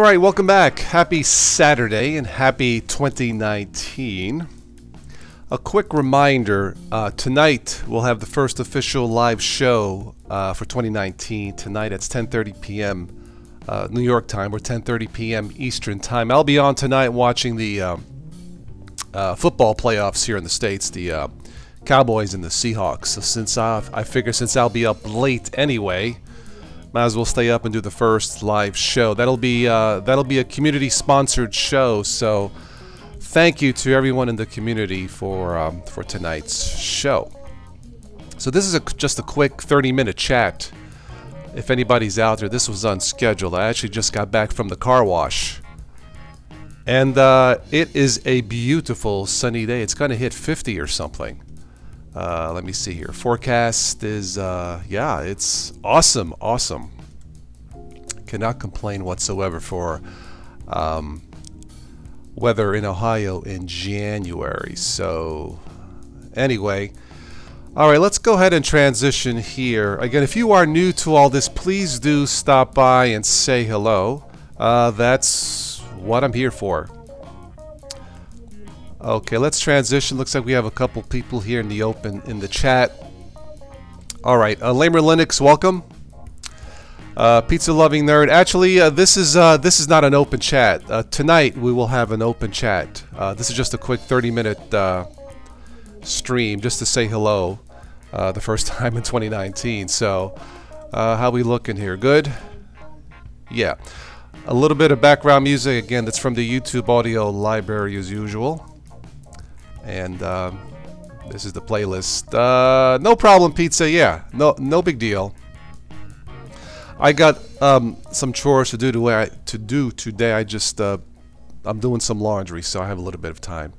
Alright, welcome back. Happy Saturday and happy 2019. A quick reminder, tonight we'll have the first official live show for 2019. Tonight it's 10:30 p.m. New York time or 10:30 p.m. Eastern time. I'll be on tonight watching the football playoffs here in the States, the Cowboys and the Seahawks. So since I figure since I'll be up late anyway, might as well stay up and do the first live show. That'll be a community-sponsored show. So thank you to everyone in the community for tonight's show. So this is just a quick 30-minute chat. If anybody's out there, this was unscheduled. I actually just got back from the car wash, and it is a beautiful sunny day. It's gonna hit 50 or something. Let me see here. Forecast is, yeah, it's awesome, awesome. Cannot complain whatsoever for weather in Ohio in January. So, anyway, all right, let's go ahead and transition here. Again, if you are new to all this, please do stop by and say hello. That's what I'm here for. Okay, let's transition. Looks like we have a couple people here in the chat. All right, Lamer Linux, welcome. Pizza loving nerd. Actually, this is not an open chat. Tonight we will have an open chat. This is just a quick 30-minute stream just to say hello. The first time in 2019. So, how we looking here? Good. Yeah, a little bit of background music again. That's from the YouTube audio library as usual. And this is the playlist. No problem, pizza. Yeah, no big deal. I got some chores to do today. I just I'm doing some laundry, so I have a little bit of time.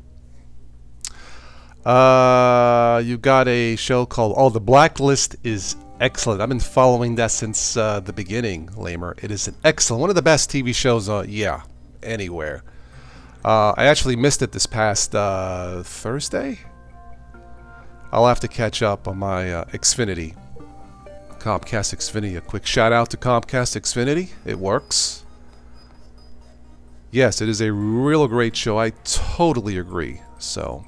You got a show called The Blacklist is excellent. I've been following that since the beginning, Lamer. It is an excellent, one of the best TV shows anywhere. I actually missed it this past Thursday. I'll have to catch up on my Xfinity, Comcast Xfinity. A quick shout out to Comcast Xfinity. It works. Yes, it is a real great show. I totally agree. So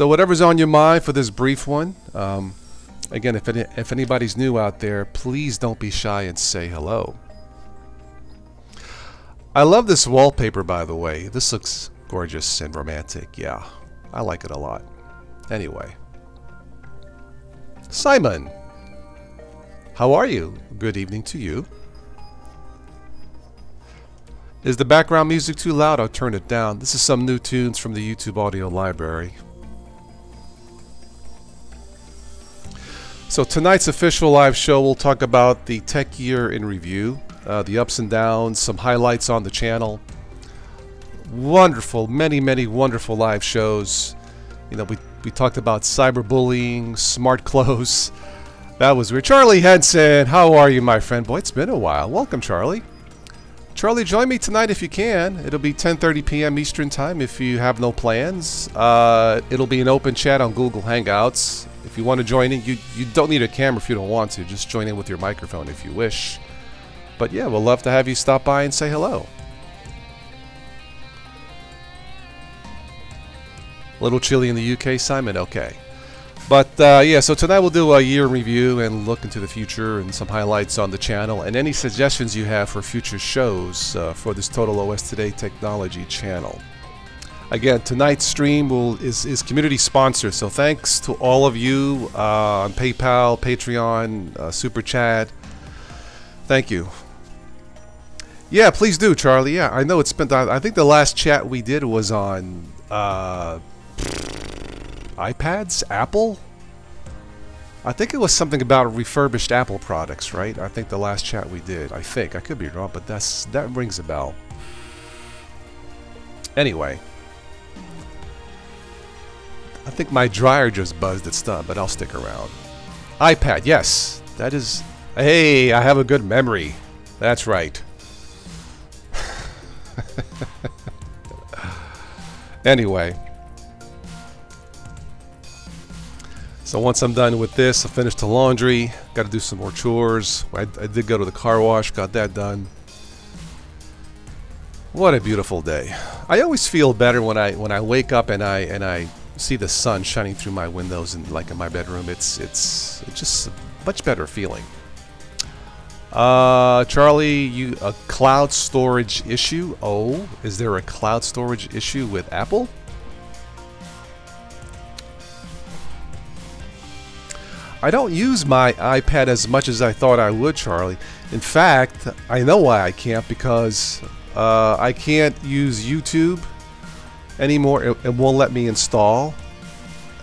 whatever's on your mind for this brief one. Again, if anybody's new out there, please don't be shy and say hello. I love this wallpaper, by the way. This looks gorgeous and romantic. Yeah, I like it a lot. Anyway, Simon, how are you? Good evening to you. Is the background music too loud? I'll turn it down. This is some new tunes from the YouTube audio library. So tonight's official live show, we'll talk about the tech year in review. The ups and downs, some highlights on the channel. Wonderful, many wonderful live shows. You know, we talked about cyberbullying, smart clothes. That was weird. Charlie Henson, how are you, my friend? Boy, it's been a while. Welcome, Charlie. Charlie, join me tonight if you can. It'll be 10:30 p.m. Eastern time if you have no plans. It'll be an open chat on Google Hangouts. If you want to join in, you don't need a camera if you don't want to. Just join in with your microphone if you wish. But yeah, we'll love to have you stop by and say hello. A little chilly in the UK, Simon? Okay. But yeah, so tonight we'll do a year review and look into the future and some highlights on the channel and any suggestions you have for future shows for this Total OS Today Technology channel. Again, tonight's stream is community sponsored, so thanks to all of you on PayPal, Patreon, Super Chat. Thank you. Yeah, please do, Charlie. Yeah, I know it's been. I think the last chat we did was on iPads, Apple. I think it was something about refurbished Apple products, right? I think the last chat we did. I think I could be wrong, but that rings a bell. Anyway, I think my dryer just buzzed its done, but I'll stick around. iPad, yes, that is. Hey, I have a good memory. That's right. Anyway, so once I'm done with this, I'll finish the laundry. Got to do some more chores. I did go to the car wash, got that done. What a beautiful day. I always feel better when I wake up and I see the sun shining through my windows and like in my bedroom. It's just a much better feeling. Charlie, a cloud storage issue? Oh, is there a cloud storage issue with Apple? I don't use my iPad as much as I thought I would, Charlie. In fact, I know why I can't, because I can't use YouTube anymore. It won't let me install.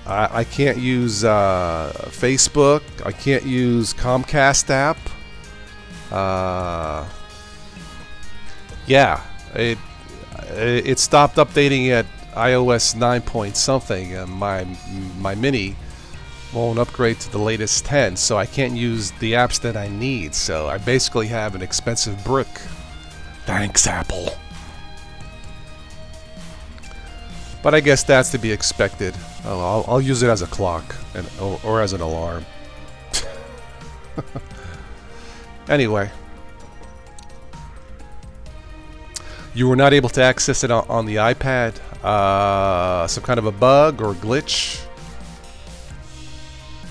I can't use Facebook. I can't use Comcast app. Yeah, it stopped updating at iOS 9 point something, and my Mini won't upgrade to the latest 10, so I can't use the apps that I need. So I basically have an expensive brick. Thanks, Apple. But I guess that's to be expected. Oh, I'll use it as a clock or as an alarm. Anyway, you were not able to access it on the iPad. Some kind of a bug or glitch.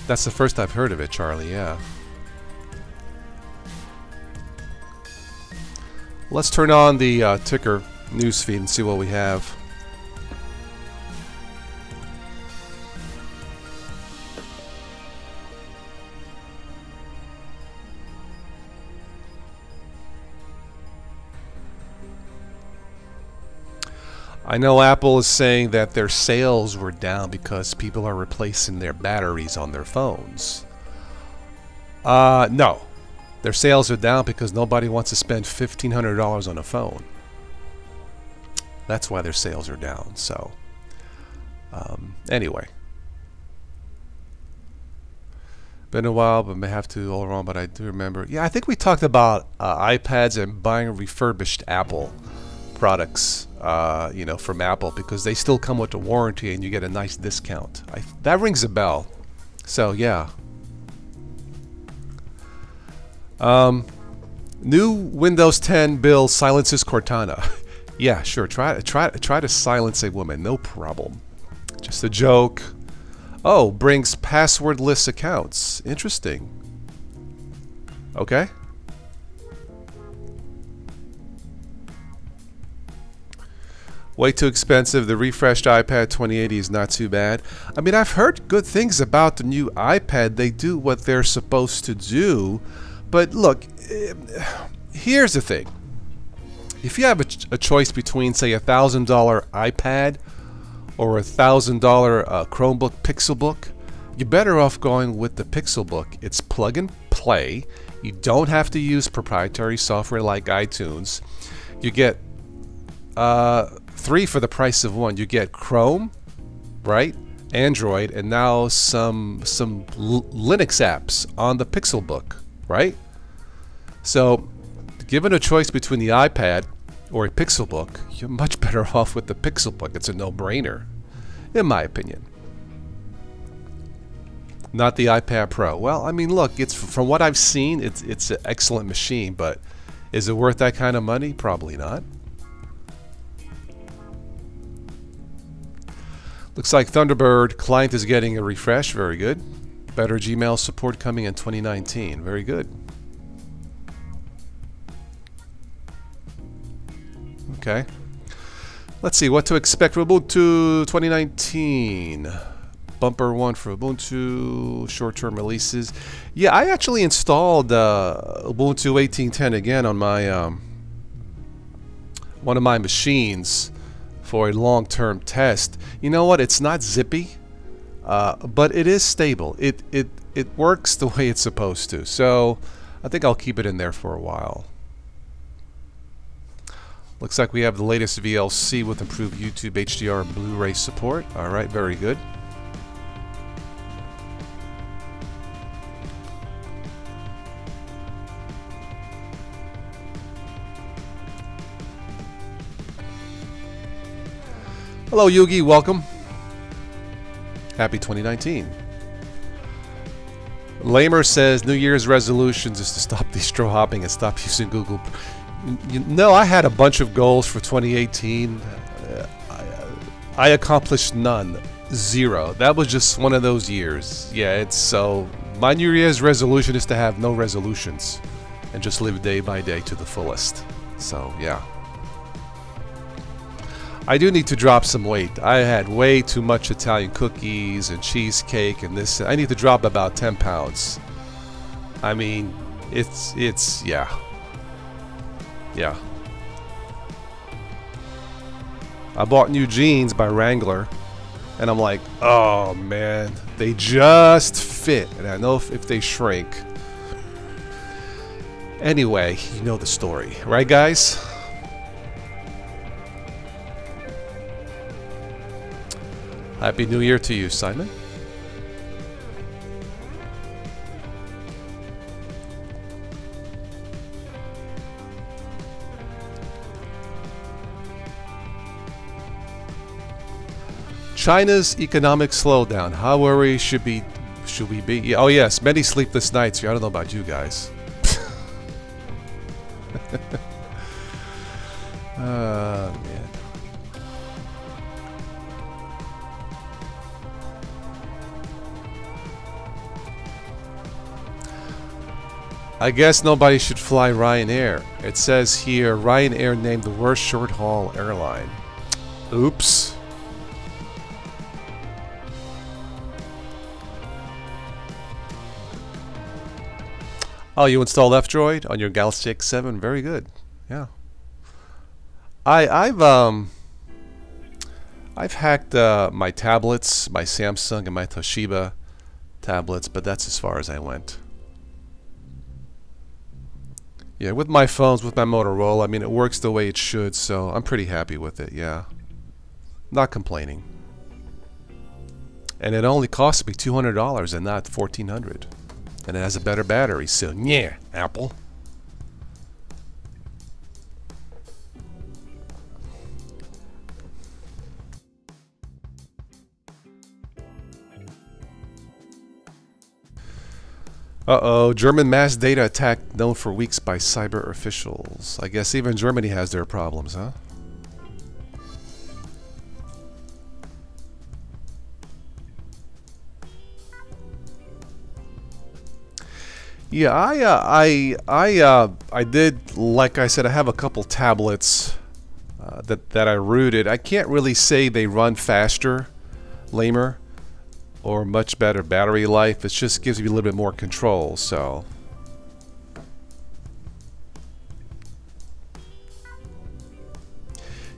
That's the first I've heard of it, Charlie. Yeah. Let's turn on the ticker newsfeed and see what we have. I know Apple is saying that their sales were down because people are replacing their batteries on their phones. No. Their sales are down because nobody wants to spend $1,500 on a phone. That's why their sales are down. So, anyway. Been a while, but may have to all around, but I do remember. Yeah, I think we talked about iPads and buying refurbished Apple products, you know, from Apple, because they still come with a warranty and you get a nice discount. That rings a bell. So yeah. New Windows 10 bill silences Cortana. Yeah, sure. Try to silence a woman. No problem. Just a joke. Oh, brings passwordless accounts. Interesting. Okay. Way too expensive. The refreshed iPad 2080 is not too bad. I mean, I've heard good things about the new iPad. They do what they're supposed to do. But look, here's the thing. If you have a choice between, say, $1,000 iPad or $1,000 Chromebook Pixelbook, you're better off going with the Pixelbook. It's plug and play. You don't have to use proprietary software like iTunes. You get 3 for the price of 1. You get Chrome, right? Android, and now some Linux apps on the Pixelbook, right? So, given a choice between the iPad or a Pixelbook, you're much better off with the Pixelbook. It's a no-brainer, in my opinion. Not the iPad Pro. Well, I mean, look, it's from what I've seen, it's an excellent machine, but is it worth that kind of money? Probably not. Looks like Thunderbird client is getting a refresh. Very good. Better Gmail support coming in 2019. Very good. Okay. Let's see what to expect for Ubuntu 2019. Bumper one for Ubuntu short-term releases. Yeah, I actually installed Ubuntu 18.10 again on my one of my machines for a long-term test. You know what? It's not zippy, but it is stable. It works the way it's supposed to. So I think I'll keep it in there for a while. Looks like we have the latest VLC with improved YouTube HDR and Blu-ray support. All right, very good. Hello, Yugi. Welcome. Happy 2019. Lamer says New Year's resolutions is to stop distro hopping and stop using Google. No, I had a bunch of goals for 2018. I accomplished none. Zero. That was just one of those years. Yeah, it's so... My New Year's resolution is to have no resolutions and just live day by day to the fullest. So, yeah. I do need to drop some weight. I had way too much Italian cookies and cheesecake and this. I need to drop about 10 pounds. I mean, yeah. Yeah. I bought new jeans by Wrangler, and I'm like, oh man, they just fit, and I know if they shrink. Anyway, you know the story, right guys? Happy New Year to you, Simon. China's economic slowdown. How worried should we be? Oh yes, many sleepless nights here. I don't know about you guys. Man. I guess nobody should fly Ryanair. It says here, Ryanair named the worst short-haul airline. Oops. Oh, you installed F-Droid on your Galaxy X7? Very good. Yeah. I've hacked my tablets, my Samsung and my Toshiba tablets, but that's as far as I went. Yeah, with my phones, with my Motorola, I mean, it works the way it should, so I'm pretty happy with it, yeah. Not complaining. And it only cost me $200 and not $1,400. And it has a better battery, so yeah, Apple. Uh-oh, German mass data attack known for weeks by cyber officials. I guess even Germany has their problems, huh? Yeah, I did, like I said, I have a couple tablets that I rooted. I can't really say they run faster, lamer, or much better battery life. It just gives you a little bit more control, so.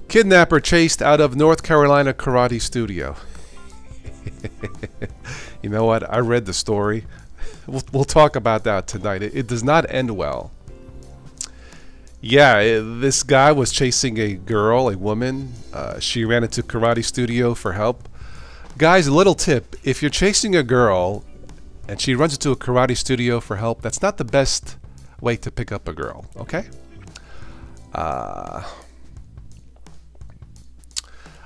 Kidnapper chased out of North Carolina karate studio. You know what? I read the story. We'll talk about that tonight. It does not end well. Yeah, this guy was chasing a girl, a woman. She ran into karate studio for help. Guys, a little tip. If you're chasing a girl and she runs into a karate studio for help, that's not the best way to pick up a girl, okay?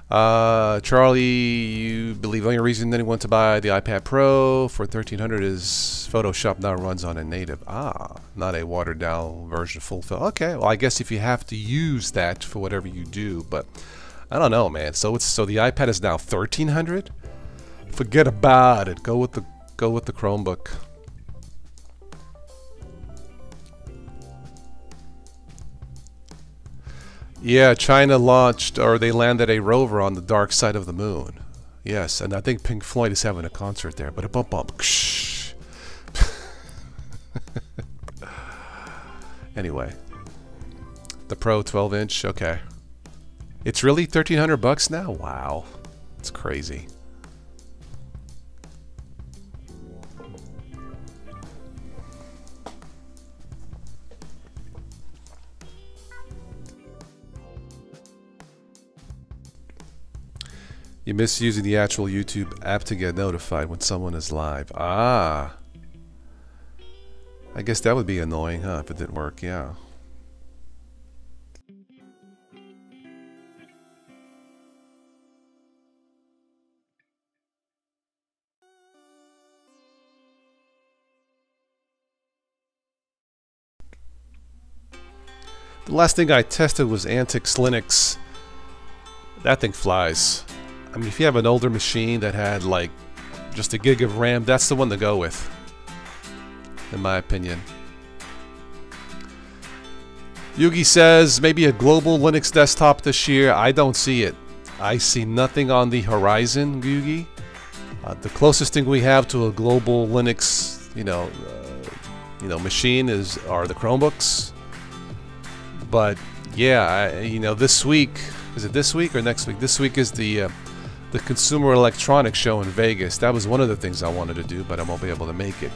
Charlie, you believe the only reason anyone wants to buy the iPad Pro for $1,300 is Photoshop now runs on a native. Not a watered down version full fill. Okay, well I guess if you have to use that for whatever you do, but I don't know, man. So the iPad is now $1,300. Forget about it. Go with the Chromebook. Yeah, China launched, or they landed a rover on the dark side of the moon. Yes, and I think Pink Floyd is having a concert there. But a bump bump. Anyway, the Pro 12-inch. Okay, it's really $1,300 now. Wow, it's crazy. You miss using the actual YouTube app to get notified when someone is live. I guess that would be annoying, huh, if it didn't work, yeah. The last thing I tested was Antix Linux. That thing flies. I mean, if you have an older machine that had like just a gig of RAM, that's the one to go with, in my opinion. Yugi says maybe a global Linux desktop this year. I don't see it. I see nothing on the horizon, Yugi. The closest thing we have to a global Linux, machine are the Chromebooks. But yeah, this week, is it this week or next week? This week is the Consumer Electronics Show in Vegas. That was one of the things I wanted to do, but I won't be able to make it.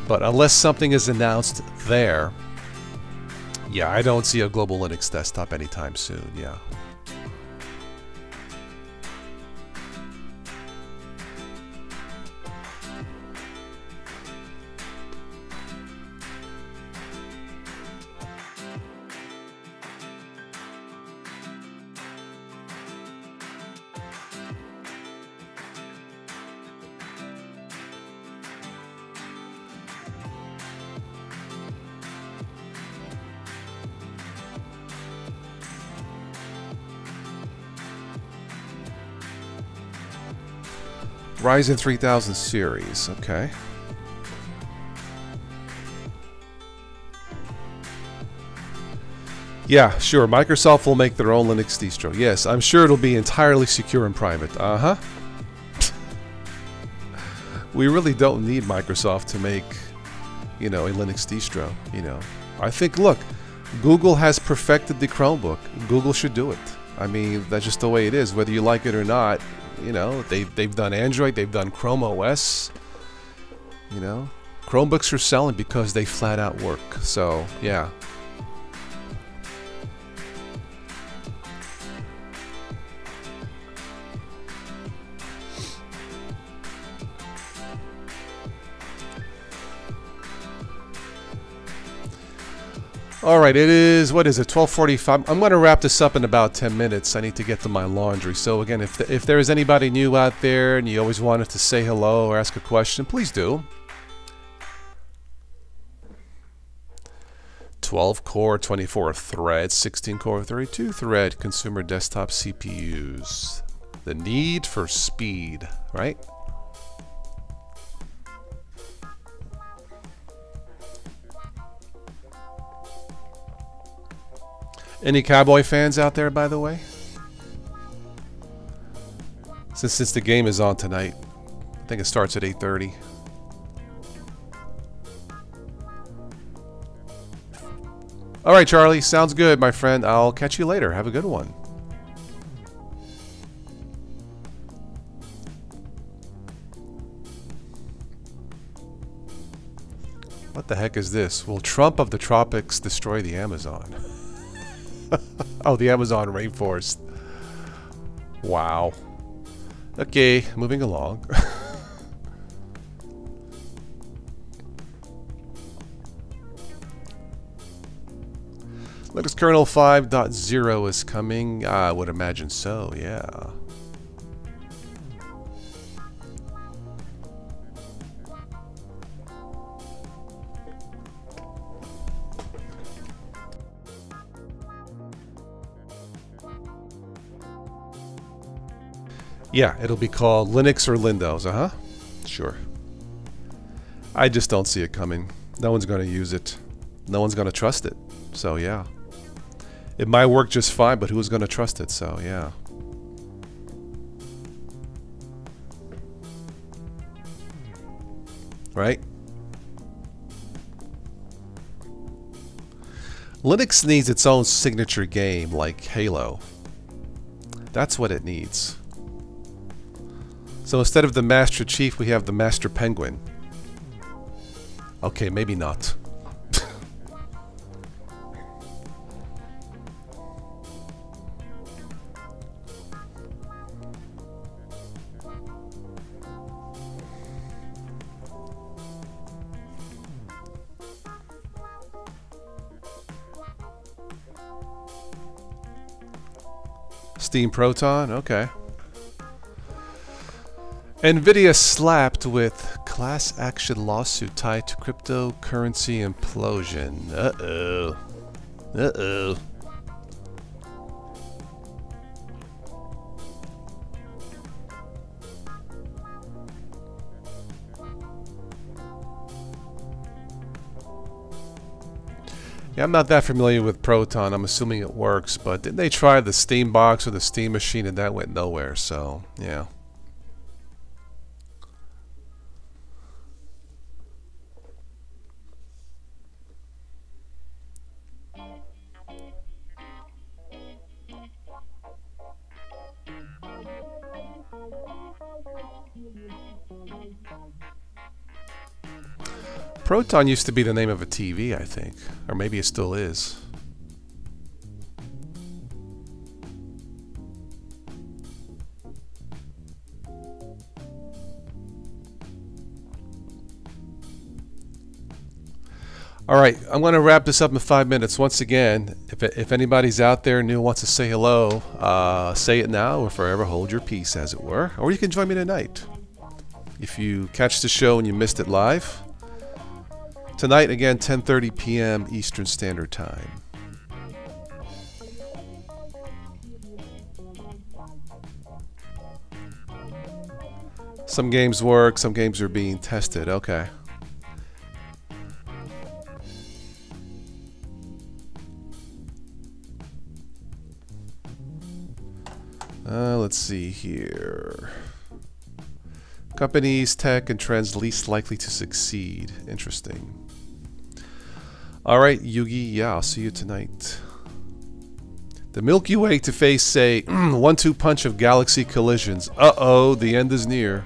But unless something is announced there, yeah, I don't see a global Linux desktop anytime soon, yeah. Ryzen 3000 series, okay. Yeah, sure, Microsoft will make their own Linux distro. Yes, I'm sure it'll be entirely secure and private. Uh-huh. We really don't need Microsoft to make, a Linux distro, I think, look, Google has perfected the Chromebook. Google should do it. I mean, that's just the way it is, whether you like it or not. They've done Android, they've done Chrome OS. Chromebooks are selling because they flat out work. So, yeah. Alright, it is, what is it, 12:45. I'm going to wrap this up in about 10 minutes. I need to get to my laundry. So again, if there is anybody new out there and you always wanted to say hello or ask a question, please do. 12-core, 24-thread, 16-core, 32-thread consumer desktop CPUs. The need for speed, right? Any Cowboy fans out there, by the way? Since the game is on tonight. I think it starts at 8:30. Alright, Charlie. Sounds good, my friend. I'll catch you later. Have a good one. What the heck is this? Will Trump of the tropics destroy the Amazon? Oh, the Amazon rainforest. Wow. Okay, moving along. Linux kernel 5.0 is coming. I would imagine so, yeah. Yeah, it'll be called Linux or Lindows, uh-huh. Sure. I just don't see it coming. No one's going to use it. No one's going to trust it. So, yeah. It might work just fine, but who's going to trust it? So, yeah. Right? Linux needs its own signature game like Halo. That's what it needs. So instead of the Master Chief, we have the Master Penguin. Okay, maybe not. Steam Proton, okay. NVIDIA slapped with class action lawsuit tied to cryptocurrency implosion. Uh-oh. Uh-oh. Yeah, I'm not that familiar with Proton. I'm assuming it works, but didn't they try the Steam box or the Steam machine and that went nowhere, so yeah. Proton used to be the name of a TV, I think. Or maybe it still is. Alright, I'm going to wrap this up in 5 minutes. Once again, if anybody's out there new wants to say hello, say it now or forever hold your peace, as it were. Or you can join me tonight. If you catch the show and you missed it live, tonight, again, 10:30 p.m. Eastern Standard Time. Some games work, some games are being tested. Okay. Let's see here. Companies, tech, and trends least likely to succeed. Interesting. All right, Yugi. Yeah, I'll see you tonight. The Milky Way to face a 1-2 punch of galaxy collisions. Uh-oh, the end is near.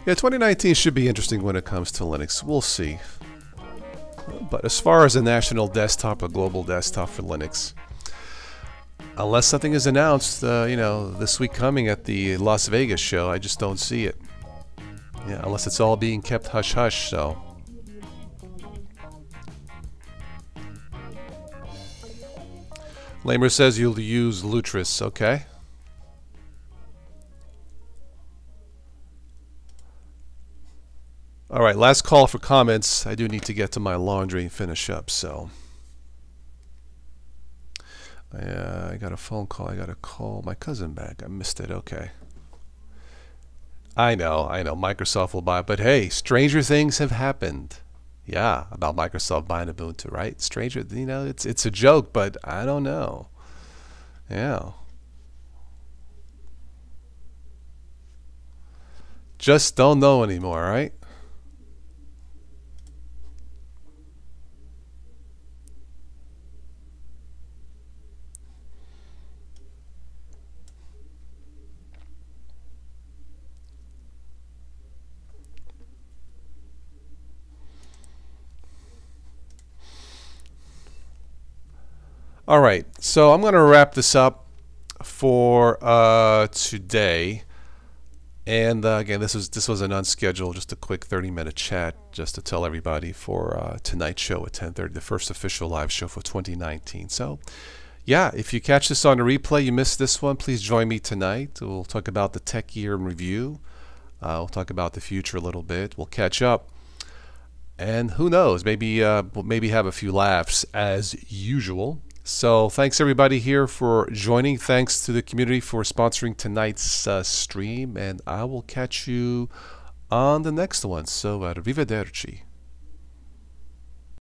Yeah, 2019 should be interesting when it comes to Linux. We'll see. But as far as a national desktop, a global desktop for Linux, unless something is announced, you know, this week coming at the Las Vegas show, I just don't see it. Yeah, unless it's all being kept hush-hush, so. Lamer says you'll use Lutris, okay. All right, last call for comments. I do need to get to my laundry and finish up, so. I got a phone call. I got to call my cousin back. I missed it. Okay. I know. Microsoft will buy it. But hey, stranger things have happened. Yeah, about Microsoft buying Ubuntu, right? Stranger, you know, it's a joke, but I don't know. Yeah. Just don't know anymore, right? All right, so I'm going to wrap this up for today. And again, this was an unscheduled, just a quick 30-minute chat, just to tell everybody for tonight's show at 10:30, the first official live show for 2019. So, yeah, if you catch this on the replay, you missed this one, please join me tonight. We'll talk about the tech year in review. We'll talk about the future a little bit. We'll catch up. And who knows, maybe we'll maybe have a few laughs as usual. So thanks everybody here for joining. Thanks to the community for sponsoring tonight's stream. And I will catch you on the next one. So arrivederci.